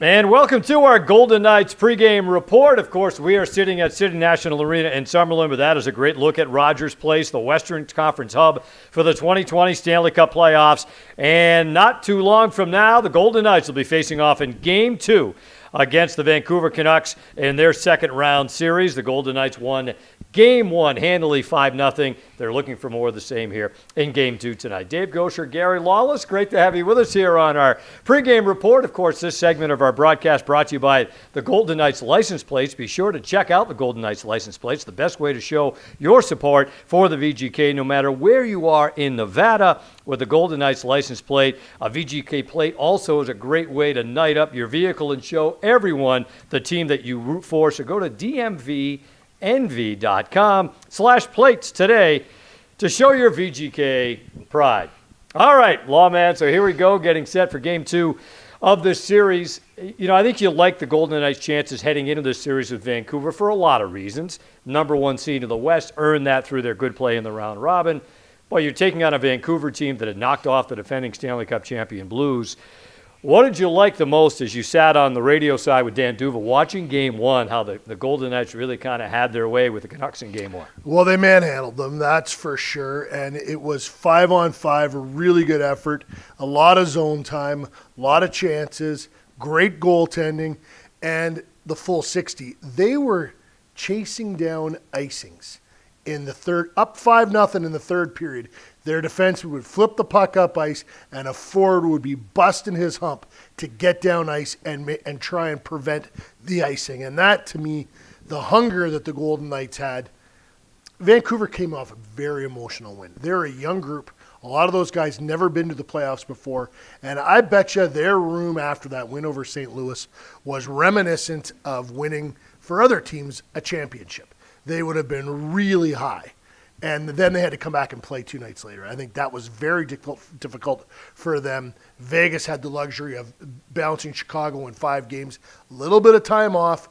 And welcome to our Golden Knights pregame report. Of course, we are sitting at City National Arena in Summerlin, but that is a great look at Rogers Place, the Western Conference hub for the 2020 Stanley Cup playoffs. And not too long from now, the Golden Knights will be facing off in Game 2 against the Vancouver Canucks in their second-round series. The Golden Knights won Game 1 handily 5-0. They're looking for more of the same here in Game 2 tonight. Dave Gosher, Gary Lawless, great to have you with us here on our pregame report. Of course, this segment of our broadcast brought to you by the Golden Knights license plates. Be sure to check out the Golden Knights license plates, the best way to show your support for the VGK, no matter where you are in Nevada. With the Golden Knights license plate, a VGK plate also is a great way to night up your vehicle and show everyone the team that you root for. So go to dmvnv.com/plates today to show your VGK pride. All right, Lawman, so here we go, getting set for Game 2 of this series. You know, I think you like the Golden Knights' chances heading into this series with Vancouver for a lot of reasons. Number 1 seed in the West, earned that through their good play in the round robin. Well, you're taking on a Vancouver team that had knocked off the defending Stanley Cup champion Blues. What did you like the most as you sat on the radio side with Dan Duva watching Game 1, how the Golden Knights really kind of had their way with the Canucks in Game 1? Well, they manhandled them, that's for sure, and it was 5-on-5, a really good effort, a lot of zone time, a lot of chances, great goaltending, and the full 60. They were chasing down icings in the third, up 5-0 in the third period. Their defenseman would flip the puck up ice, and a forward would be busting his hump to get down ice and try and prevent the icing. And that, to me, the hunger that the Golden Knights had, Vancouver came off a very emotional win. They're a young group. A lot of those guys never been to the playoffs before, and I bet you their room after that win over St. Louis was reminiscent of winning for other teams a championship. They would have been really high. And then they had to come back and play 2 nights later. I think that was very difficult for them. Vegas had the luxury of bouncing Chicago in 5 games. A little bit of time off,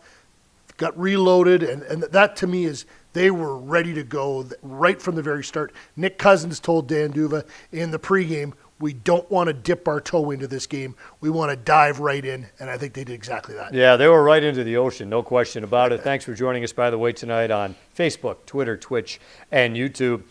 got reloaded, and that to me is they were ready to go right from the very start. Nick Cousins told Dan Duva in the pregame, we don't want to dip our toe into this game. We want to dive right in, and I think they did exactly that. Yeah, they were right into the ocean, no question about it. Thanks for joining us, by the way, tonight on Facebook, Twitter, Twitch, and YouTube.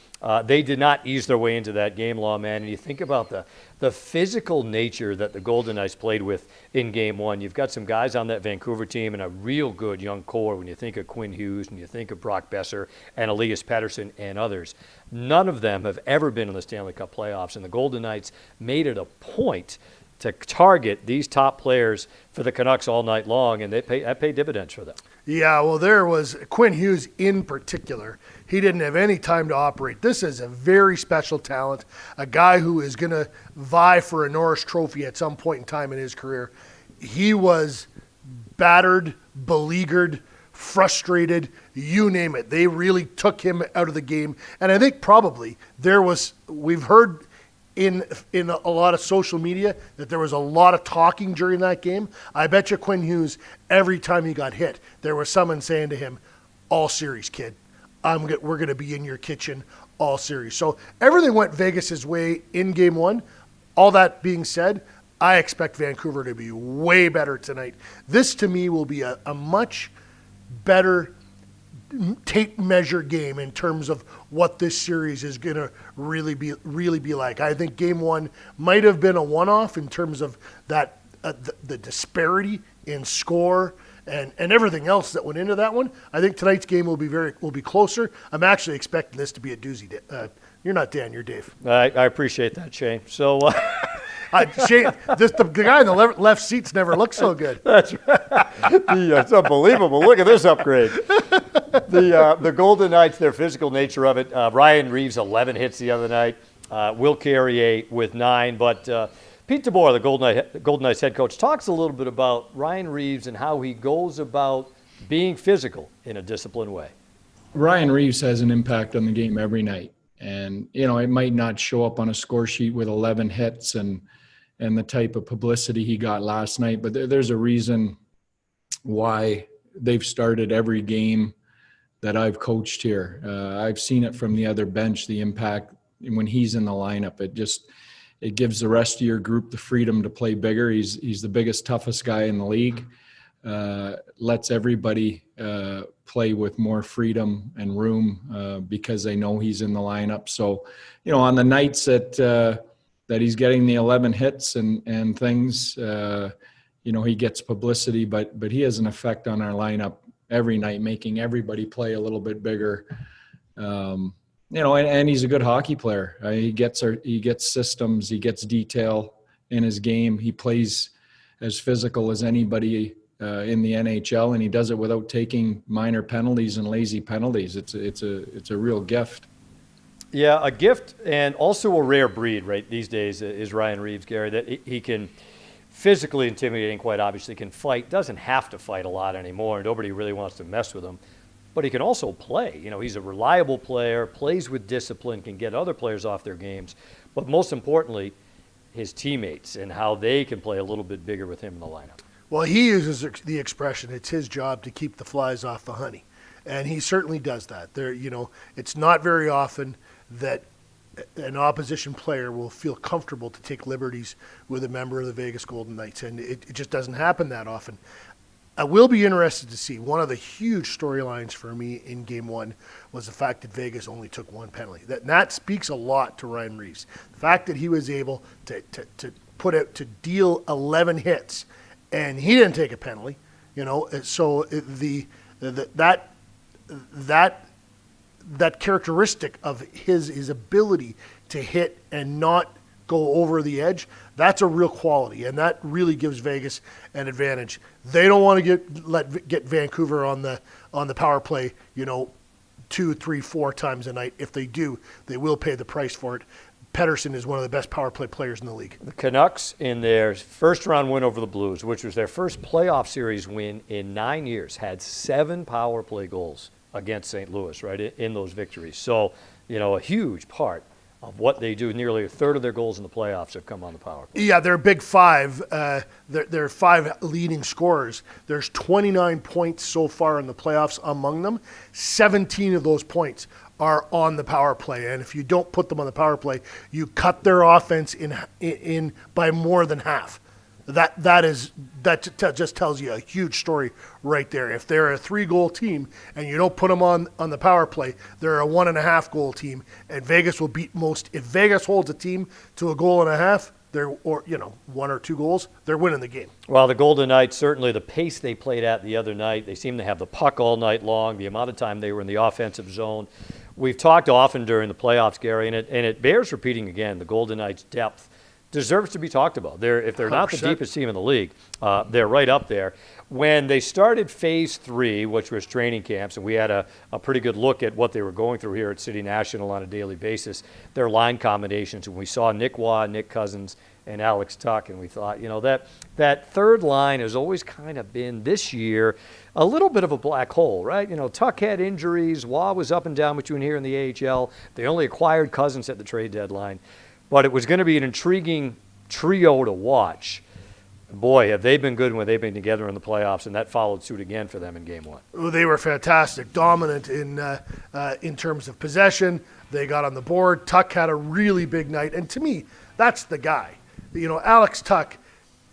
They did not ease their way into that game, Lawman. And you think about the physical nature that the Golden Knights played with in Game 1. You've got some guys on that Vancouver team and a real good young core when you think of Quinn Hughes and you think of Brock Besser and Elias Pettersson and others. None of them have ever been in the Stanley Cup playoffs, and the Golden Knights made it a point to target these top players for the Canucks all night long, and that paid dividends for them. Yeah, well, there was Quinn Hughes in particular. He didn't have any time to operate. This is a very special talent, a guy who is going to vie for a Norris Trophy at some point in time in his career. He was battered, beleaguered, frustrated, you name it. They really took him out of the game. And I think probably we've heard in a lot of social media that there was a lot of talking during that game. I bet you Quinn Hughes, every time he got hit, there was someone saying to him, all series, kid. We're going to be in your kitchen all series. So everything went Vegas' way in Game 1. All that being said, I expect Vancouver to be way better tonight. This, to me, will be a much better tape measure game in terms of what this series is going to really be like. I think Game 1 might have been a one-off in terms of that the disparity in score and everything else that went into that one. I think tonight's game will be closer. I'm actually expecting this to be a doozy. You're not Dan, you're Dave. I appreciate that, Shane. So. Shane, the guy in the left seats never looked so good. That's right. It's unbelievable. Look at this upgrade. The Golden Knights, their physical nature of it. Ryan Reeves, 11 hits the other night. Will Carrier with 9. But Pete DeBoer, the Golden Knights head coach, talks a little bit about Ryan Reeves and how he goes about being physical in a disciplined way. Ryan Reeves has an impact on the game every night. And, you know, it might not show up on a score sheet with 11 hits and the type of publicity he got last night, but there's a reason why they've started every game that I've coached here. I've seen it from the other bench, the impact when he's in the lineup. it gives the rest of your group the freedom to play bigger. He's the biggest, toughest guy in the league. Lets everybody play with more freedom and room because they know he's in the lineup. So, on the nights that he's getting the 11 hits and things, he gets publicity, but he has an effect on our lineup every night, making everybody play a little bit bigger. And he's a good hockey player. He gets systems, he gets detail in his game. He plays as physical as anybody in the NHL, and he does it without taking minor penalties and lazy penalties. It's a real gift. Yeah, a gift and also a rare breed, right? These days is Ryan Reeves, Gary, that he can physically intimidating, quite obviously, can fight, doesn't have to fight a lot anymore. Nobody really wants to mess with him. But he can also play. He's a reliable player, plays with discipline, can get other players off their games. But most importantly, his teammates and how they can play a little bit bigger with him in the lineup. Well, he uses the expression, it's his job to keep the flies off the honey. And he certainly does that. It's not very often that an opposition player will feel comfortable to take liberties with a member of the Vegas Golden Knights, and it just doesn't happen that often. I will be interested to see. One of the huge storylines for me in Game 1 was the fact that Vegas only took one penalty. That speaks a lot to Ryan Reeves. The fact that he was able to deal 11 hits, and he didn't take a penalty. So that characteristic of his ability to hit and not go over the edge, that's a real quality, and that really gives Vegas an advantage. They don't want to get Vancouver on the power play, 2, 3, 4 times a night. If they do, they will pay the price for it. Pettersson is one of the best power play players in the league. The Canucks, in their first-round win over the Blues, which was their first playoff series win in 9 years, had 7 power play goals against St. Louis, right, in those victories. So, a huge part of what they do. Nearly a third of their goals in the playoffs have come on the power play. Yeah, they're big five. They're 5 leading scorers. There's 29 points so far in the playoffs among them. 17 of those points are on the power play, and if you don't put them on the power play, you cut their offense in by more than half. That just tells you a huge story right there. If they're a 3-goal team and you don't put them on the power play, they're a 1.5-goal team, and Vegas will beat most. If Vegas holds a team to a goal and a half, 1 or 2 goals, they're winning the game. Well, the Golden Knights, certainly the pace they played at the other night, they seemed to have the puck all night long, the amount of time they were in the offensive zone. We've talked often during the playoffs, Gary, and it bears repeating again, the Golden Knights' depth deserves to be talked about. If they're not the 100%. deepest team in the league, they're right up there. When they started Phase 3, which was training camps, and we had a pretty good look at what they were going through here at City National on a daily basis, their line combinations, and we saw Nick Waugh, Nick Cousins, and Alex Tuck, and we thought, that third line has always kind of been, this year, a little bit of a black hole, right? Tuck had injuries, Waugh was up and down between here and the AHL. They only acquired Cousins at the trade deadline. But it was going to be an intriguing trio to watch. Boy, have they been good when they've been together in the playoffs, and that followed suit again for them in Game 1. Well, they were fantastic, dominant in terms of possession. They got on the board. Tuck had a really big night, and to me, that's the guy. Alex Tuck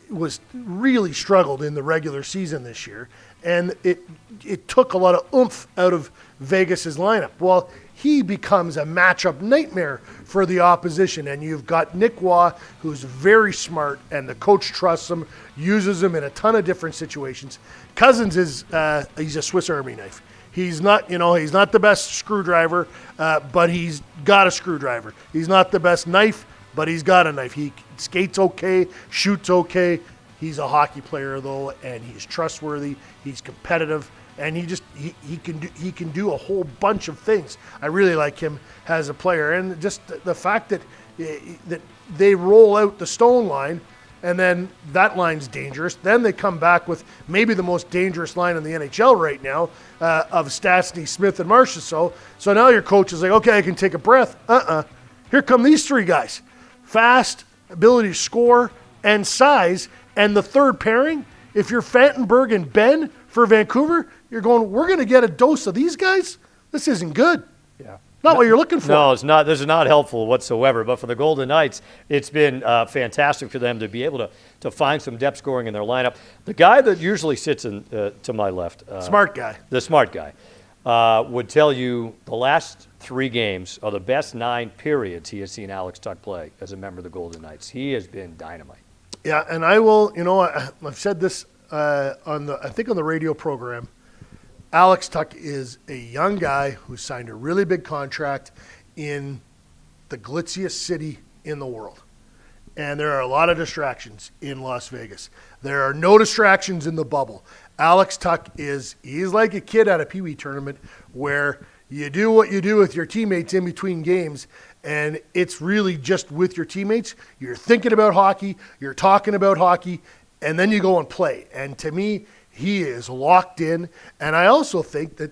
was really struggled in the regular season this year, and it took a lot of oomph out of Vegas's lineup. Well, he becomes a matchup nightmare for the opposition, and you've got Nick Waugh, who's very smart, and the coach trusts him, uses him in a ton of different situations. Cousins is he's a Swiss Army knife. He's not the best screwdriver, but he's got a screwdriver. He's not the best knife, but he's got a knife. He skates okay, shoots okay. He's a hockey player though, and he's trustworthy. He's competitive, and he can do a whole bunch of things. I really like him as a player, and just the fact that they roll out the Stone line, and then that line's dangerous. Then they come back with maybe the most dangerous line in the NHL right now of Stastny, Smith, and Marchessault. So now your coach is like, okay, I can take a breath. Here come these 3 guys. Fast, ability to score, and size. And the third pairing, if you're Fantenberg and Ben for Vancouver, you're going, we're going to get a dose of these guys? This isn't good. Yeah. Not what you're looking for. No, it's not. This is not helpful whatsoever. But for the Golden Knights, it's been fantastic for them to be able to find some depth scoring in their lineup. The guy that usually sits to my left, Smart guy. the smart guy, would tell you the last 3 games are the best 9 periods he has seen Alex Tuch play as a member of the Golden Knights. He has been dynamite. Yeah, and I will, I've said this on the radio program. Alex Tuch is a young guy who signed a really big contract in the glitziest city in the world. And there are a lot of distractions in Las Vegas. There are no distractions in the bubble. Alex Tuch he's like a kid at a Pee Wee tournament where you do what you do with your teammates in between games, and it's really just with your teammates. You're thinking about hockey, you're talking about hockey, and then you go and play. And to me, he is locked in. And I also think that,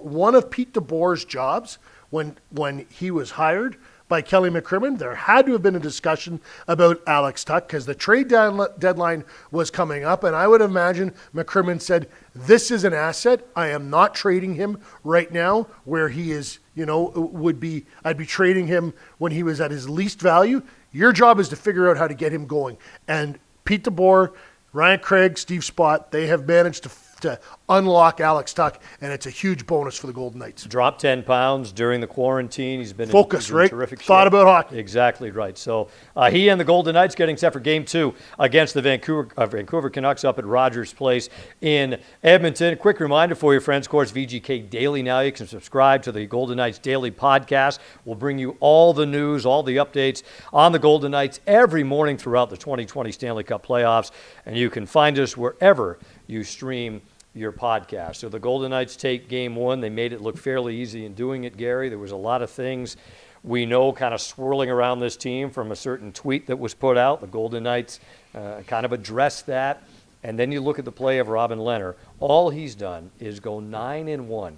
one of Pete DeBoer's jobs when he was hired by Kelly McCrimmon, there had to have been a discussion about Alex Tuch because the trade deadline was coming up. And I would imagine McCrimmon said, this is an asset. I am not trading him right now where he is, I'd be trading him when he was at his least value. Your job is to figure out how to get him going. And Pete DeBoer, Ryan Craig, Steve Spott, they have managed to unlock Alex Tuch, and it's a huge bonus for the Golden Knights. Dropped 10 pounds during the quarantine. He's been focused, in right? Terrific shape. Thought about hockey. Exactly right. So he and the Golden Knights getting set for Game 2 against the Vancouver Canucks up at Rogers Place in Edmonton. Quick reminder for you, friends, of course, VGK Daily now. You can subscribe to the Golden Knights Daily Podcast. We'll bring you all the news, all the updates on the Golden Knights every morning throughout the 2020 Stanley Cup playoffs, and you can find us wherever you stream your podcast. So the Golden Knights take Game 1. They made it look fairly easy in doing it, Gary. There was a lot of things we know kind of swirling around this team from a certain tweet that was put out. The Golden Knights kind of addressed that. And then you look at the play of Robin Lehner. All he's done is go 9-1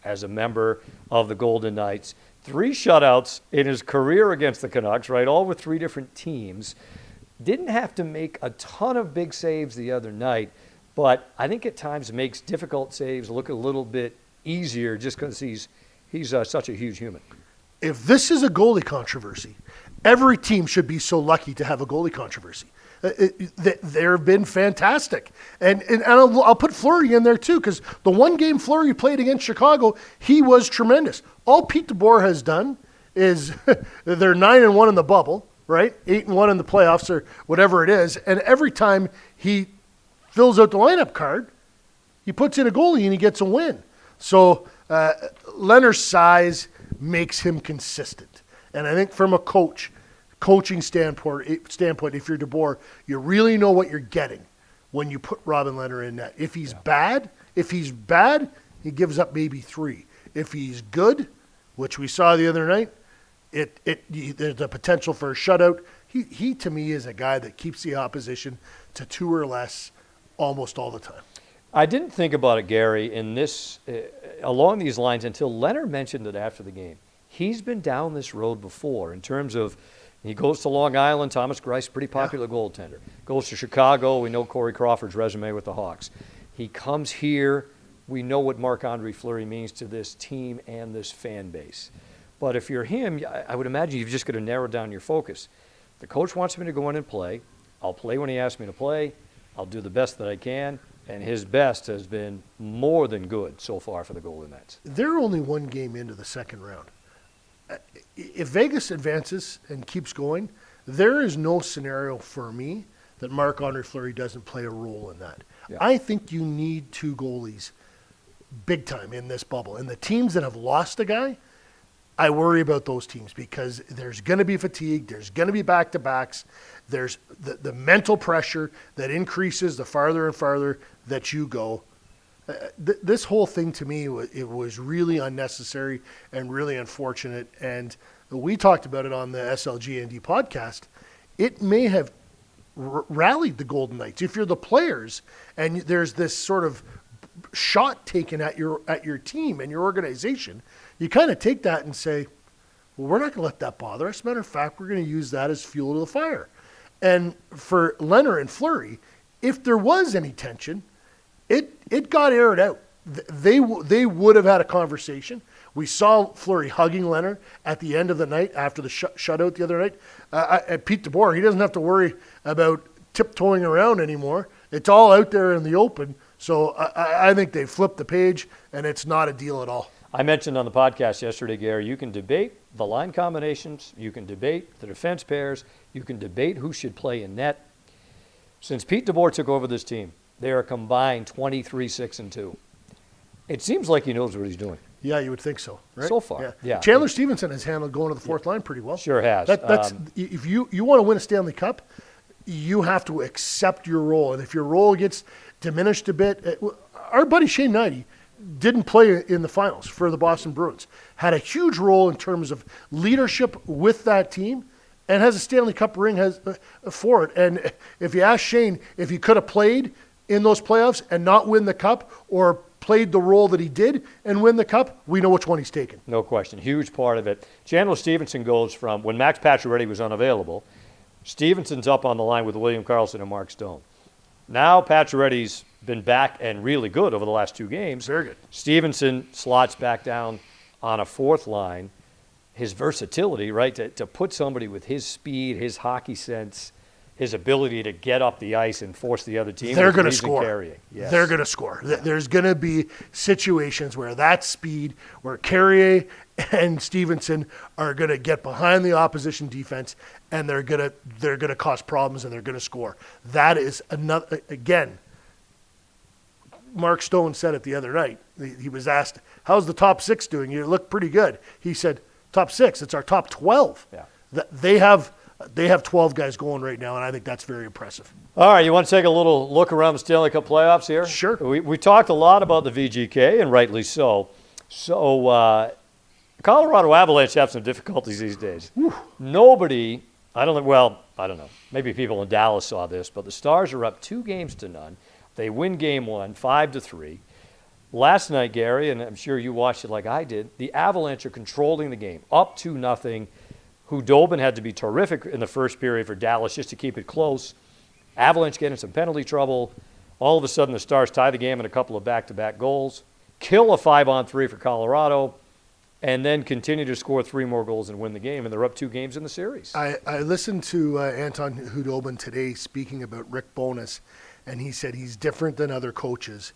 as a member of the Golden Knights. 3 shutouts in his career against the Canucks, right? All with 3 different teams. Didn't have to make a ton of big saves the other night, but I think at times makes difficult saves look a little bit easier just because he's such a huge human. If this is a goalie controversy, every team should be so lucky to have a goalie controversy. They've been fantastic. And I'll put Fleury in there too, because the one game Fleury played against Chicago, he was tremendous. All Pete DeBoer has done is they're 9-1 in the bubble, right? 8-1 in the playoffs or whatever it is. And every time he fills out the lineup card, he puts in a goalie and he gets a win. So Leonard's size makes him consistent. And I think from a coaching standpoint, if you're DeBoer, you really know what you're getting when you put Robin Lehner in net. If he's bad, he gives up maybe 3. If he's good, which we saw the other night, there's a potential for a shutout. He to me is a guy that keeps the opposition to 2 or less almost all the time. I didn't think about it, Gary, in this along these lines until Leonard mentioned it after the game. He's been down this road before in terms of he goes to Long Island. Thomas Greiss, pretty popular goaltender. Goes to Chicago. We know Corey Crawford's resume with the Hawks. He comes here. We know what Marc-Andre Fleury means to this team and this fan base. But if you're him, I would imagine you've just got to narrow down your focus. The coach wants me to go in and play. I'll play when he asks me to play. I'll do the best that I can, and his best has been more than good so far for the Golden Knights. They're only 1 game into the second round. If Vegas advances and keeps going, there is no scenario for me that Marc-Andre Fleury doesn't play a role in that. Yeah. I think you need 2 goalies big time in this bubble. And the teams that have lost a guy, I worry about those teams because there's going to be fatigue. There's going to be back-to-backs. There's the mental pressure that increases the farther and farther that you go. This whole thing to me, it was really unnecessary and really unfortunate. And we talked about it on the SLGND podcast. It may have rallied the Golden Knights. If you're the players and there's this sort of shot taken at your team and your organization, you kind of take that and say, well, we're not going to let that bother us. Matter of fact, we're going to use that as fuel to the fire. And for Lehner and Fleury, if there was any tension, it got aired out. They would have had a conversation. We saw Fleury hugging Leonard at the end of the night after the shutout the other night. Pete DeBoer, he doesn't have to worry about tiptoeing around anymore. It's all out there in the open. So I think they flipped the page, and it's not a deal at all. I mentioned on the podcast yesterday, Gary, you can debate the line combinations, you can debate the defense pairs, you can debate who should play in net. Since Pete DeBoer took over this team, they are combined 23-6-2. It seems like he knows what he's doing. Yeah, you would think so, right? So far, yeah. Chandler Stevenson has handled going to the fourth line pretty well. Sure has. That's if you want to win a Stanley Cup, you have to accept your role. And if your role gets diminished a bit, our buddy Shane Knighty didn't play in the finals for the Boston Bruins, had a huge role in terms of leadership with that team, and has a Stanley Cup ring for it. And if you ask Shane if he could have played in those playoffs and not win the cup, or played the role that he did and win the cup, we know which one he's taken. No question. Huge part of it. Chandler Stevenson goes from, when Max Pacioretty was unavailable, Stevenson's up on the line with William Karlsson and Mark Stone. Now Pacioretty's been back and really good over the last 2 games. Very good. Stevenson slots back down on a fourth line. His versatility, right, to put somebody with his speed, his hockey sense, his ability to get up the ice and force the other team. They're going to score. Yes. They're going to score. There's going to be situations where that speed, where Carrier and Stevenson are going to get behind the opposition defense, and they're going to cause problems, and they're going to score. That is another, again, Mark Stone said it the other night. He was asked, how's the top 6 doing? You look pretty good. He said, top 6, it's our top 12. Yeah. They have 12 guys going right now, and I think that's very impressive. All right, you want to take a little look around the Stanley Cup playoffs here? Sure. We talked a lot about the VGK, and rightly so. So Colorado Avalanche have some difficulties these days. Whew. Nobody, I don't know. Maybe people in Dallas saw this, but the Stars are up 2-0. They win game 1, 5-3. Last night, Gary, and I'm sure you watched it like I did, the Avalanche are controlling the game, up 2-0. Hudobin had to be terrific in the first period for Dallas just to keep it close. Avalanche getting some penalty trouble. All of a sudden, the Stars tie the game in a couple of back-to-back goals, kill a 5-on-3 for Colorado, and then continue to score 3 more goals and win the game, and they're up 2 games in the series. I listened to Anton Hudobin today speaking about Rick Bowness, and he said he's different than other coaches.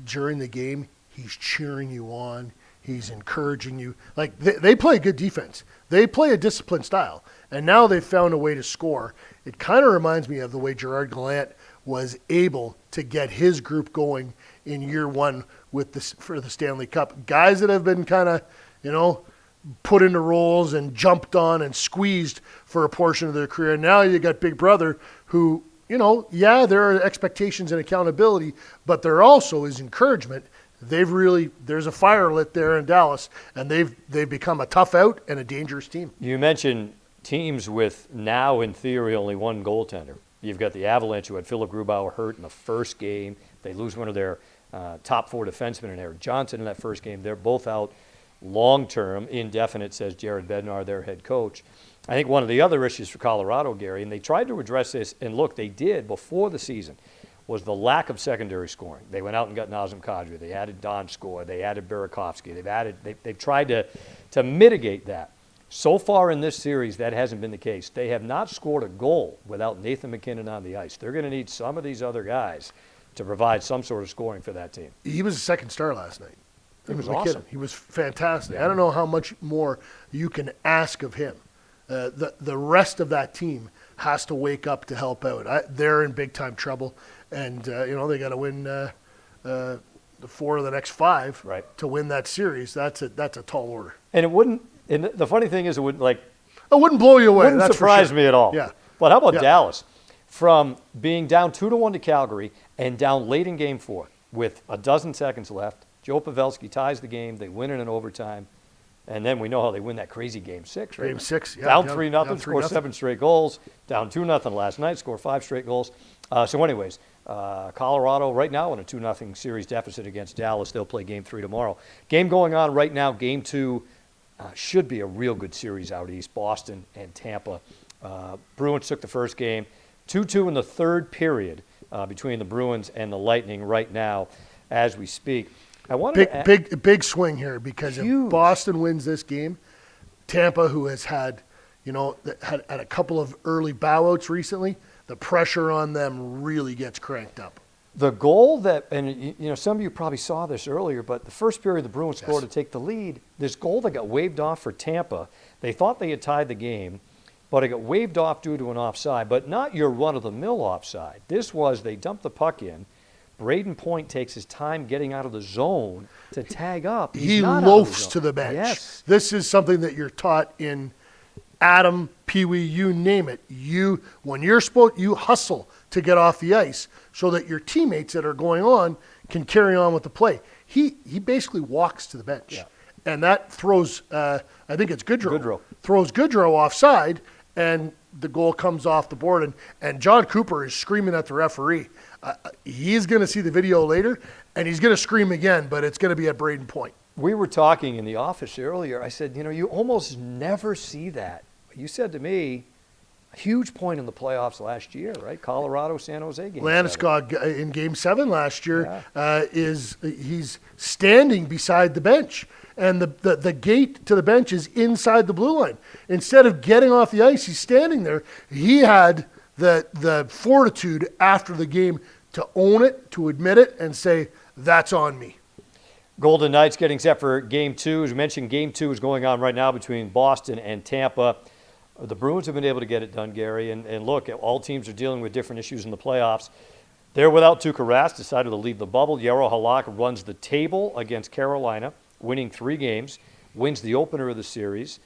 During the game, he's cheering you on. He's encouraging you. Like, they play good defense. They play a disciplined style, and now they've found a way to score. It kind of reminds me of the way Gerard Gallant was able to get his group going in year 1 for the Stanley Cup. Guys that have been kind of, put into roles and jumped on and squeezed for a portion of their career. Now you got Big Brother who, there are expectations and accountability, but there also is encouragement. There's a fire lit there in Dallas, and they've become a tough out and a dangerous team. You mentioned teams with now, in theory, only 1 goaltender. You've got the Avalanche, who had Philip Grubauer hurt in the first game. They lose one of their top 4 defensemen in Eric Johnson in that first game. They're both out long-term, indefinite, says Jared Bednar, their head coach. I think one of the other issues for Colorado, Gary, and they tried to address this, and look, they did before the season, was the lack of secondary scoring. They went out and got Nazem Kadri. They added Donskoi. They added Burakovsky. They've tried to mitigate that. So far in this series, that hasn't been the case. They have not scored a goal without Nathan MacKinnon on the ice. They're going to need some of these other guys to provide some sort of scoring for that team. He was a second star last night. He was awesome. He was fantastic. Yeah. I don't know how much more you can ask of him. The rest of that team has to wake up to help out. They're in big-time trouble, and they got to win the 4 of the next 5 to win that series. That's a tall order. And it wouldn't. And the funny thing is, it wouldn't blow you away. Wouldn't that's surprise for sure. me at all. Yeah. But how about Dallas? From being down 2-1 to Calgary and down late in Game 4 with a dozen seconds left, Joe Pavelski ties the game. They win it in overtime. And then we know how they win that crazy Game 6, right? Game 6, yeah. Down 3-0, score 7 straight goals. Down 2-0 last night, score 5 straight goals. So anyways, Colorado right now in a 2-0 series deficit against Dallas. They'll play Game 3 tomorrow. Game going on right now, Game 2 should be a real good series out east, Boston and Tampa. Bruins took the first game. 2-2 in the third period between the Bruins and the Lightning right now as we speak. I wanted big swing here because Huge. if Boston wins this game, Tampa, who has had a couple of early bowouts recently, the pressure on them really gets cranked up. The goal that, and some of you probably saw this earlier, but the first period the Bruins scored to take the lead, this goal that got waved off for Tampa, they thought they had tied the game, but it got waved off due to an offside, but not your run-of-the-mill offside. This was they dumped the puck in. Braden Point takes his time getting out of the zone to tag up. He loafs to the bench. Yes. This is something that you're taught in Adam, Pee Wee, you name it. When you're supposed, you hustle to get off the ice so that your teammates that are going on can carry on with the play. He basically walks to the bench, and that throws. I think it's Goodrow. Throws Goodrow offside, and the goal comes off the board. And John Cooper is screaming at the referee. He's going to see the video later, and he's going to scream again, but it's going to be at Braden Point. We were talking in the office earlier. I said, you almost never see that. You said to me, a huge point in the playoffs last year, right? Colorado, San Jose game. Landeskog in Game 7 last year he's standing beside the bench, and the gate to the bench is inside the blue line. Instead of getting off the ice, he's standing there. He had the fortitude after the game to own it, to admit it, and say, that's on me. Golden Knights getting set for Game 2. As we mentioned, Game 2 is going on right now between Boston and Tampa. The Bruins have been able to get it done, Gary. And look, all teams are dealing with different issues in the playoffs. They're without Tuukka Rask, decided to leave the bubble. Jaro Halak runs the table against Carolina, winning 3 games, wins the opener of the series.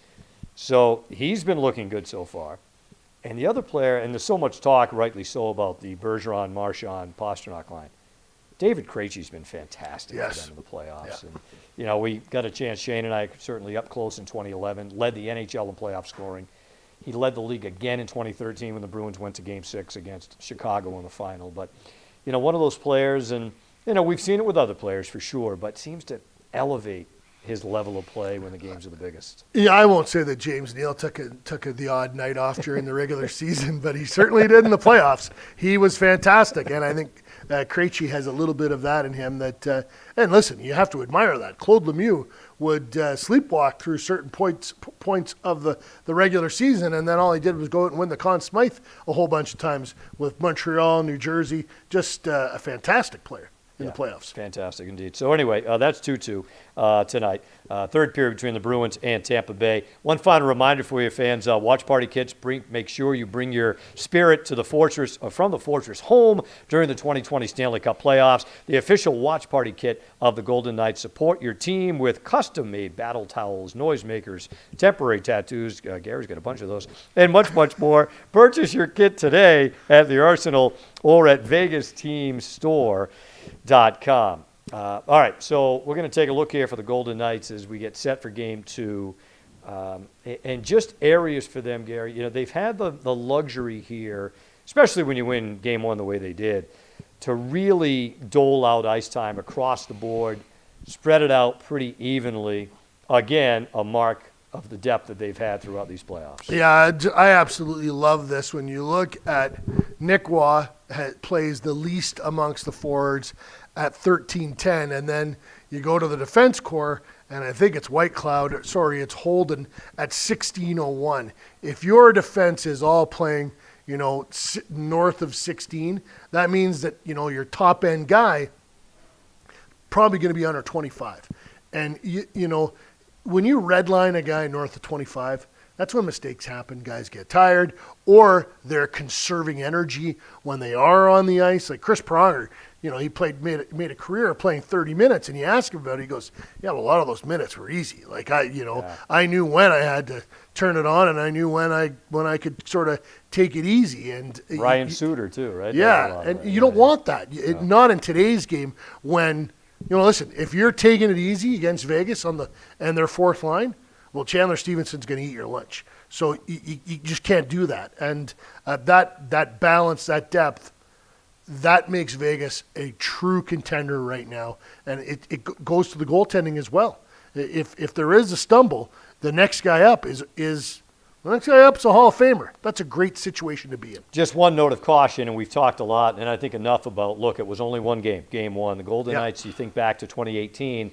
So he's been looking good so far. And the other player, and there's so much talk, rightly so, about the Bergeron, Marchand, Pasternak line. David Krejci's been fantastic for them in the playoffs. Yeah. And, we got a chance, Shane and I certainly up close in 2011, led the NHL in playoff scoring. He led the league again in 2013 when the Bruins went to Game 6 against Chicago in the final. But, one of those players, and, we've seen it with other players for sure, but seems to elevate his level of play when the games are the biggest. Yeah, I won't say that James Neal took the odd night off during the regular season, but he certainly did in the playoffs. He was fantastic, and I think Krejci has a little bit of that in him. And listen, you have to admire that. Claude Lemieux would sleepwalk through certain points of the regular season, and then all he did was go out and win the Conn Smythe a whole bunch of times with Montreal, New Jersey. Just a fantastic player in the playoffs. Fantastic indeed. So anyway, that's 2-2 tonight. Third period between the Bruins and Tampa Bay. One final reminder for you fans, watch party kits. Make sure you bring your spirit to the Fortress, from the Fortress home during the 2020 Stanley Cup playoffs. The official watch party kit of the Golden Knights. Support your team with custom-made battle towels, noisemakers, temporary tattoos. Gary's got a bunch of those. And much, much more. Purchase your kit today at the Arsenal or at VegasTeamStore.com. All right, so we're going to take a look here for the Golden Knights as we get set for Game 2. And just areas for them, Gary. They've had the luxury here, especially when you win Game 1 the way they did, to really dole out ice time across the board, spread it out pretty evenly. Again, a mark of the depth that they've had throughout these playoffs. Yeah, I absolutely love this. When you look at Nick Waugh plays the least amongst the forwards at 13-10, and then you go to the defense core, and I think it's it's Holden at 16-01. If your defense is all playing, north of 16, that means that, your top end guy probably going to be under 25. And, when you redline a guy north of 25, that's when mistakes happen. Guys get tired, or they're conserving energy when they are on the ice. Like Chris Pronger, he made a career of playing 30 minutes, and you ask him about it, he goes, yeah, well, a lot of those minutes were easy. Like I knew when I had to turn it on, and I knew when I could sort of take it easy. And Ryan Suter too, right? Yeah, and you don't want that. Not in today's game when. Listen, if you're taking it easy against Vegas and their fourth line, well, Chandler Stevenson's going to eat your lunch. So you just can't do that. And that balance, that depth, that makes Vegas a true contender right now. And it goes to the goaltending as well. If there is a stumble, the next guy up is The next guy up's a Hall of Famer. That's a great situation to be in. Just one note of caution, and we've talked a lot, and I think enough about, look, it was only one game, game one. The Golden Knights, you think back to 2018,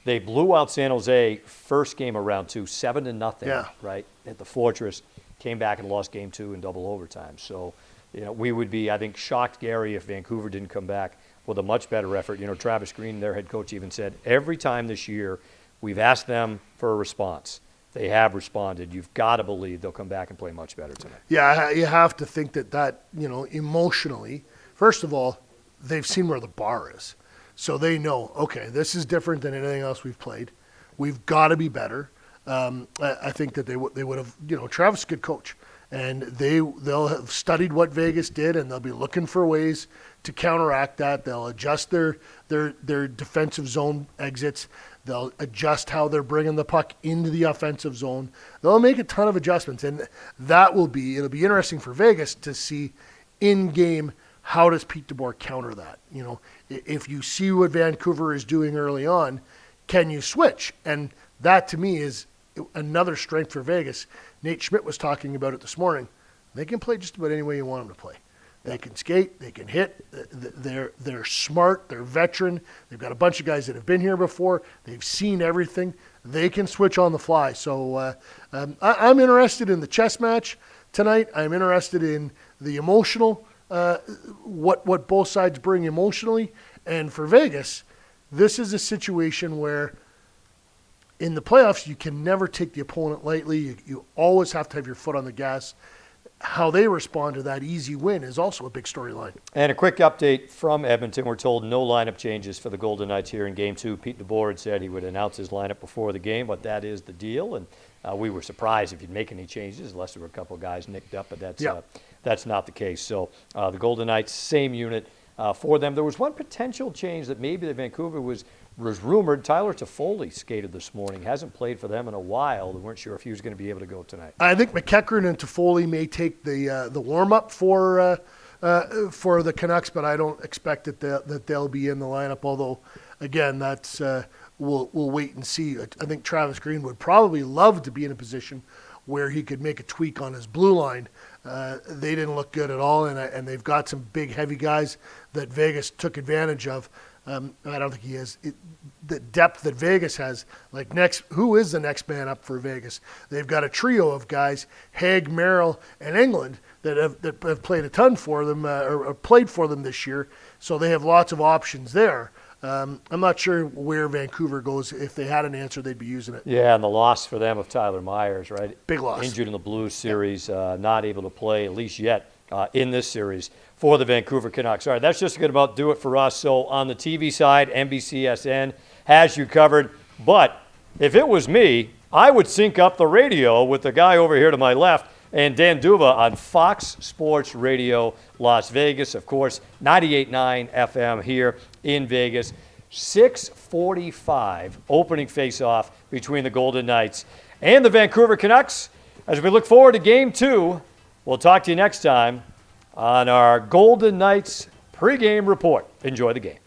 they blew out San Jose first game of round 2, 7-0, right, at the Fortress. Came back and lost game 2 in double overtime. So, we would be, I think, shocked, Gary, if Vancouver didn't come back with a much better effort. Travis Green, their head coach, even said, every time this year we've asked them for a response. They have responded. You've got to believe they'll come back and play much better tonight. Yeah, you have to think that emotionally, first of all, they've seen where the bar is. So they know, okay, this is different than anything else we've played. We've got to be better. I think that they would have, Travis is a good coach. And they'll have studied what Vegas did, and they'll be looking for ways to counteract that. They'll adjust their defensive zone exits. They'll adjust how they're bringing the puck into the offensive zone. They'll make a ton of adjustments, and it'll be interesting for Vegas to see in game how does Pete DeBoer counter that. If you see what Vancouver is doing early on, can you switch? And that to me is another strength for Vegas. Nate Schmidt was talking about it this morning. They can play just about any way you want them to play. They can skate, they can hit, they're smart, they're veteran. They've got a bunch of guys that have been here before. They've seen everything. They can switch on the fly. So I'm interested in the chess match tonight. I'm interested in the emotional, what both sides bring emotionally. And for Vegas, this is a situation where in the playoffs, you can never take the opponent lightly. You always have to have your foot on the gas. How they respond to that easy win is also a big storyline. And a quick update from Edmonton. We're told no lineup changes for the Golden Knights here in Game 2. Pete DeBoer had said he would announce his lineup before the game, but that is the deal. And we were surprised if he'd make any changes, unless there were a couple of guys nicked up, but that's not the case. So the Golden Knights, same unit for them. There was one potential change that maybe the Vancouver was rumored. Tyler Toffoli skated this morning. Hasn't played for them in a while. They weren't sure if he was going to be able to go tonight. I think McEachern and Toffoli may take the warm-up for the Canucks, but I don't expect that they'll be in the lineup. Although, again, that's we'll wait and see. I think Travis Green would probably love to be in a position where he could make a tweak on his blue line. They didn't look good at all, and they've got some big, heavy guys that Vegas took advantage of. I don't think he has the depth that Vegas has. Like who is the next man up for Vegas? They've got a trio of guys, Haig, Merrill, and England, that have played a ton for them or played for them this year. So they have lots of options there. I'm not sure where Vancouver goes. If they had an answer, they'd be using it. Yeah, and the loss for them of Tyler Myers, right? Big loss. Injured in the Blues series, not able to play, at least yet, in this series for the Vancouver Canucks. All right, that's just going to about do it for us. So on the TV side, NBCSN has you covered. But if it was me, I would sync up the radio with the guy over here to my left and Dan Duva on Fox Sports Radio Las Vegas. Of course, 98.9 FM here in Vegas. 6:45 opening face-off between the Golden Knights and the Vancouver Canucks. As we look forward to Game 2, we'll talk to you next time on our Golden Knights pregame report. Enjoy the game.